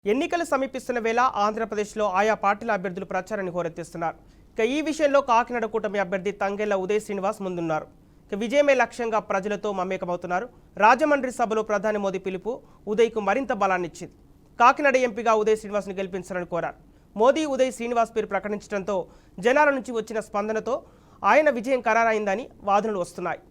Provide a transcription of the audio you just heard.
ఎన్నికలు సమీపిస్తున్న వేళ ఆంధ్రప్రదేశ్లో ఆయా పార్టీల అభ్యర్థులు ప్రచారాన్ని హోరెత్తిస్తున్నారు. ఇక ఈ విషయంలో కాకినాడ కూటమి అభ్యర్థి తంగెళ్ల ఉదయ్ శ్రీనివాస్ ముందున్నారు. ఇక విజయమే లక్ష్యంగా ప్రజలతో మమేకమవుతున్నారు. రాజమండ్రి సభలో ప్రధాని మోదీ పిలుపు ఉదయ్కు మరింత బలాన్నిచ్చింది. కాకినాడ ఎంపీగా ఉదయ్ శ్రీనివాస్ను గెలిపించాలని కోరారు. మోదీ ఉదయ్ శ్రీనివాస్ పేరు ప్రకటించడంతో జనాల నుంచి వచ్చిన స్పందనతో ఆయన విజయం ఖరారైందని వాదనలు వస్తున్నాయి.